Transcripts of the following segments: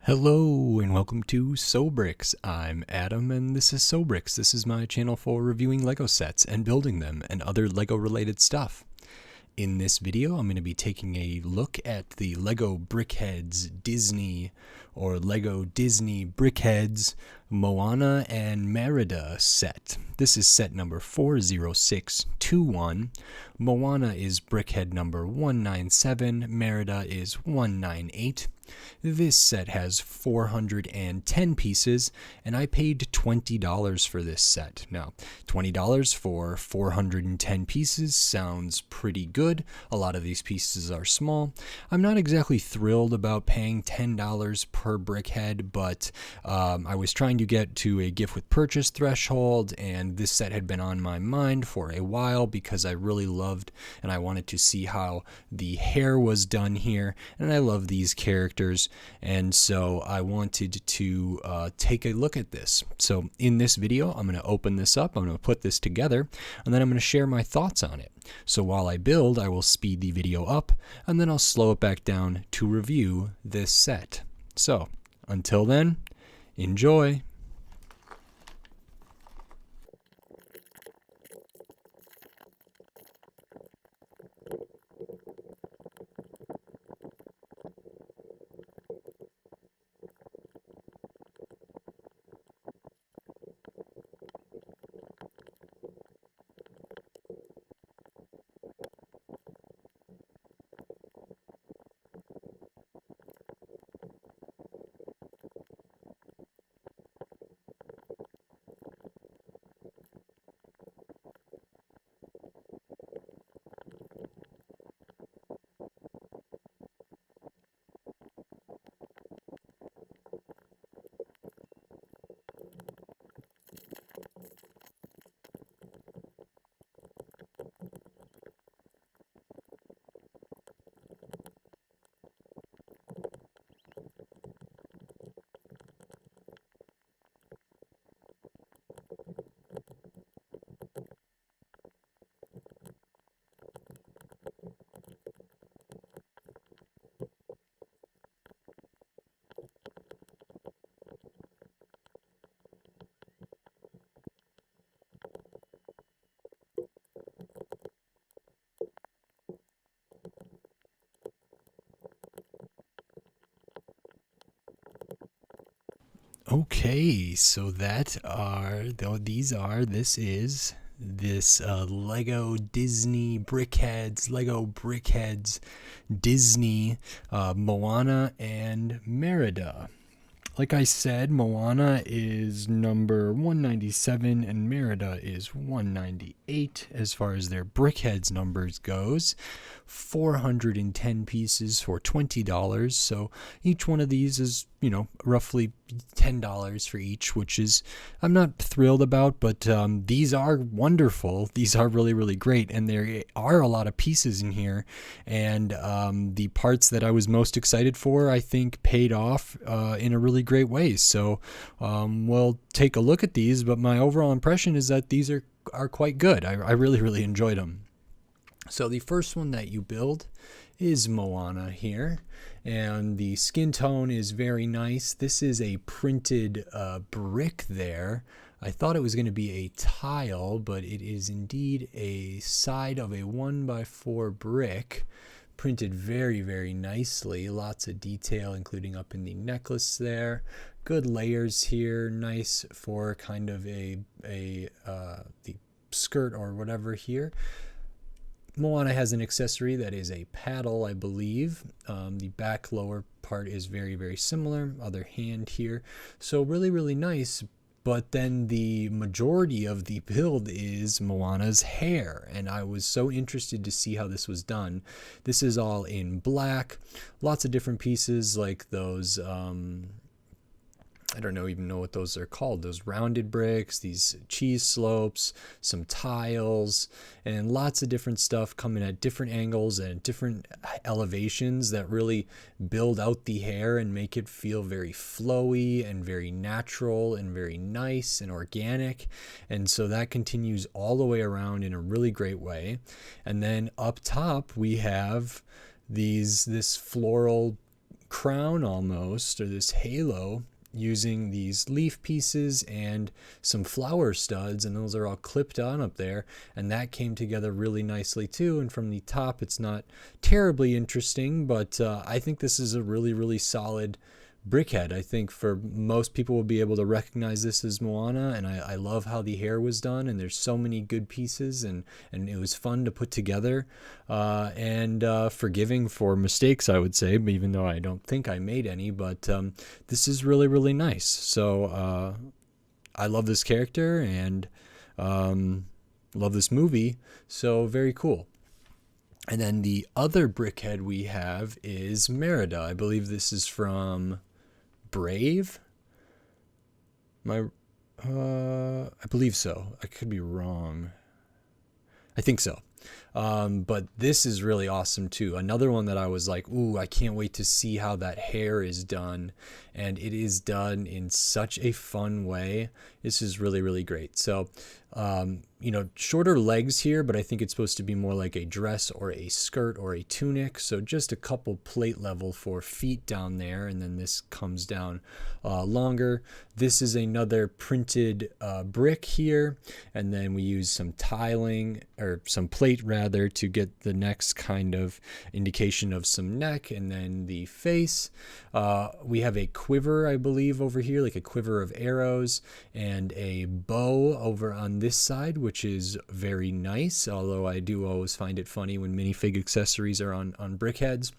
Hello and welcome to Sobrix. I'm Adam and this is Sobrix. This is my channel for reviewing Lego sets and building them and other Lego related stuff. In this video, I'm going to be taking a look at the Lego Brickheadz Disney or Lego Disney Brickheadz Moana and Merida set. This is set number 40621. Moana is brickhead number 197, Merida is 198. This set has 410 pieces, and I paid $20 for this set. Now, $20 for 410 pieces sounds pretty good. A lot of these pieces are small. I'm not exactly thrilled about paying $10 per brickhead, but I was trying to get to a gift with purchase threshold, and this set had been on my mind for a while because I really loved and I wanted to see how the hair was done here, and I love these characters. And so I wanted to take a look at this. So in this video, I'm going to open this up, I'm going to put this together, and then I'm going to share my thoughts on it. So while I build, I will speed the video up, and then I'll slow it back down to review this set. So until then, enjoy! Okay, so this Lego Disney Brickheadz, Lego Brickheadz Disney Moana and Merida. Like I said, Moana is number 197 and Merida is 198 as far as their brickheads numbers goes. 410 pieces for $20. So each one of these is, roughly $10 for each, which is I'm not thrilled about, but these are wonderful. These are really, really great, and there are a lot of pieces in here, and the parts that I was most excited for, I think, paid off in a really great way. So we'll take a look at these, but my overall impression is that these are quite good. I really, really enjoyed them. So the first one that you build is Moana here, and the skin tone is very nice. This is a printed brick there. I thought it was going to be a tile, but it is indeed a side of a 1x4 brick, printed very, very nicely. Lots of detail, including up in the necklace there. Good layers here, nice for kind of the skirt or whatever here. Moana has an accessory that is a paddle, I believe. The back lower part is very, very similar. Other hand here. So really, really nice. But then the majority of the build is Moana's hair, and I was so interested to see how this was done. This is all in black. Lots of different pieces like those I don't even know what those are called, those rounded bricks, these cheese slopes, some tiles, and lots of different stuff coming at different angles and different elevations that really build out the hair and make it feel very flowy and very natural and very nice and organic. And so that continues all the way around in a really great way. And then up top we have this floral crown almost, or this halo, using these leaf pieces and some flower studs, and those are all clipped on up there, and that came together really nicely too. And from the top, it's not terribly interesting, but I think this is a really solid brickhead. I think for most people will be able to recognize this as Moana, and I love how the hair was done, and there's so many good pieces, and it was fun to put together, and forgiving for mistakes, I would say, even though I don't think I made any, but this is really nice. So I love this character, and love this movie, so very cool. And then the other brickhead we have is Merida. I believe this is from Brave. I believe so. I could be wrong. I think so. But this is really awesome too. Another one that I was like, ooh, I can't wait to see how that hair is done. And it is done in such a fun way. This is really great. So, shorter legs here, but I think it's supposed to be more like a dress or a skirt or a tunic. So just a couple plate level for feet down there. And then this comes down longer. This is another printed brick here. And then we use some tiling, or some plate rather, to get the next kind of indication of some neck, and then the face. We have a quiver, I believe, over here, like a quiver of arrows, and a bow over on this side, which is very nice, although I do always find it funny when minifig accessories are on brickheads.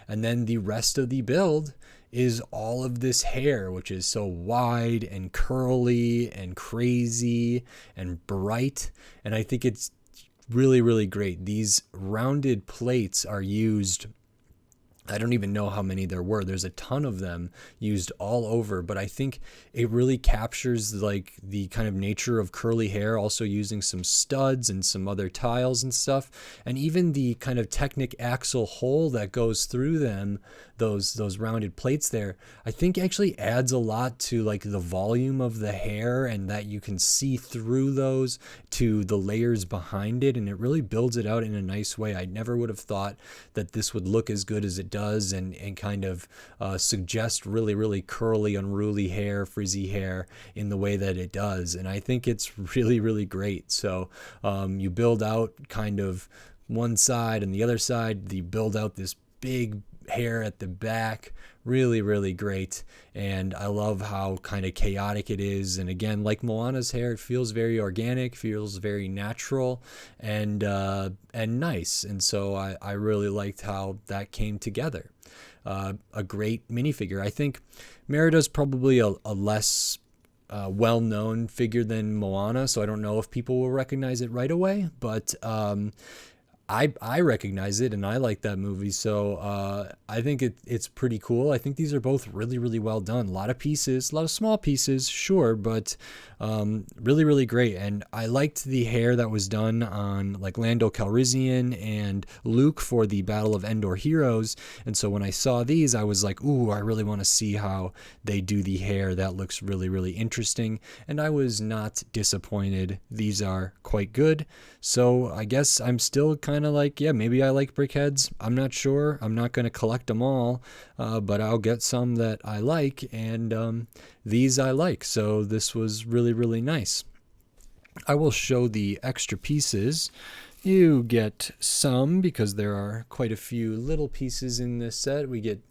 And then the rest of the build is all of this hair, which is so wide and curly and crazy and bright, and I think it's really great. These rounded plates are used, I don't even know how many there were. There's a ton of them used all over, but I think it really captures like the kind of nature of curly hair, also using some studs and some other tiles and stuff. And even the kind of Technic axle hole that goes through them, those rounded plates there, I think actually adds a lot to like the volume of the hair, and that you can see through those to the layers behind it, and it really builds it out in a nice way. I never would have thought that this would look as good as it does, and kind of suggest really curly, unruly hair, frizzy hair in the way that it does. And I think it's really great. So you build out kind of one side, and the other side, you build out this big hair at the back. Really great. And I love how kind of chaotic it is. And again, like Moana's hair, it feels very organic, feels very natural, and nice. And so I really liked how that came together. A great minifigure. I think Merida's probably a less well-known figure than Moana, so I don't know if people will recognize it right away, but I recognize it, and I like that movie, so I think it's pretty cool. I think these are both really well done. A lot of pieces, a lot of small pieces, sure, but really great. And I liked the hair that was done on like Lando Calrissian and Luke for the Battle of Endor Heroes, and so when I saw these, I was like, ooh, I really want to see how they do the hair. That looks really interesting, and I was not disappointed. These are quite good, so I guess I'm still kind of like, yeah, maybe I like brickheads. I'm not sure. I'm not going to collect them all, but I'll get some that I like, and these I like. So this was really nice. I will show the extra pieces. You get some because there are quite a few little pieces in this set. We get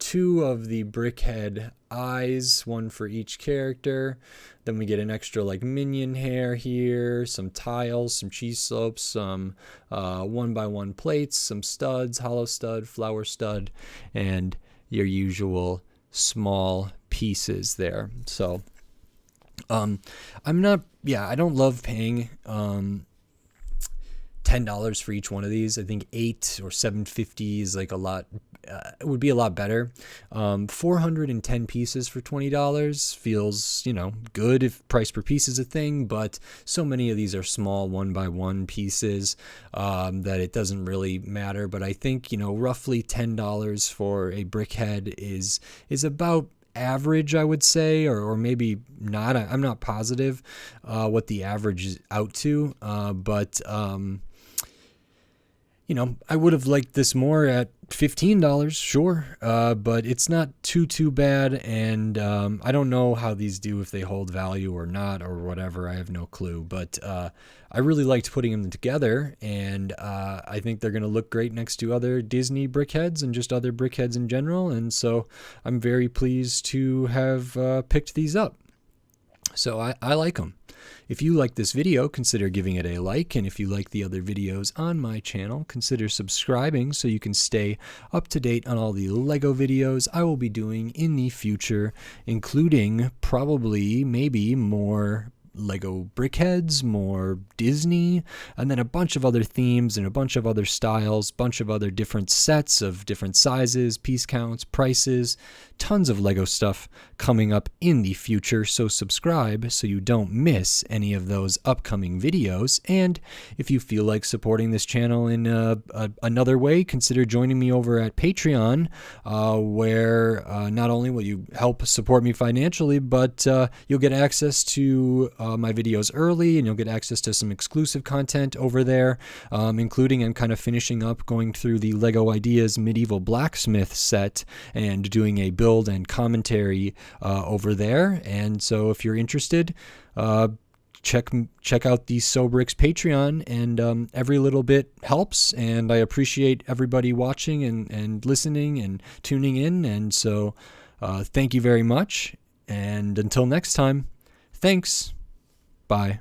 2 of the brickhead eyes, 1 for each character. Then we get an extra like minion hair here, some tiles, some cheese slopes, some 1x1 plates, some studs, hollow stud, flower stud, and your usual small pieces there. So I don't love paying $10 for each one of these. I think $8 or $7.50 is like a lot. It would be a lot better. 410 pieces for $20 feels, good if price per piece is a thing, but so many of these are small 1x1 pieces that it doesn't really matter. But I think, roughly $10 for a brickhead is about average, I would say, or maybe not. I'm not positive what the average is out to, but I would have liked this more at $15, sure, but it's not too bad, and I don't know how these do, if they hold value or not or whatever. I have no clue, but I really liked putting them together, and I think they're going to look great next to other Disney brickheads and just other brickheads in general, and so I'm very pleased to have picked these up. So I like them. If you like this video, consider giving it a like, and if you like the other videos on my channel, consider subscribing so you can stay up to date on all the LEGO videos I will be doing in the future, including probably maybe more Lego brickheads, more Disney, and then a bunch of other themes and a bunch of other styles, bunch of other different sets of different sizes, piece counts, prices, tons of Lego stuff coming up in the future. So subscribe so you don't miss any of those upcoming videos. And if you feel like supporting this channel in another way, consider joining me over at Patreon, where not only will you help support me financially, but you'll get access to my videos early, and you'll get access to some exclusive content over there, including I'm kind of finishing up going through the LEGO Ideas Medieval Blacksmith set and doing a build and commentary over there. And so if you're interested, check out the Sobrix Patreon, and every little bit helps, and I appreciate everybody watching and listening and tuning in. And so thank you very much, and until next time, thanks. Bye.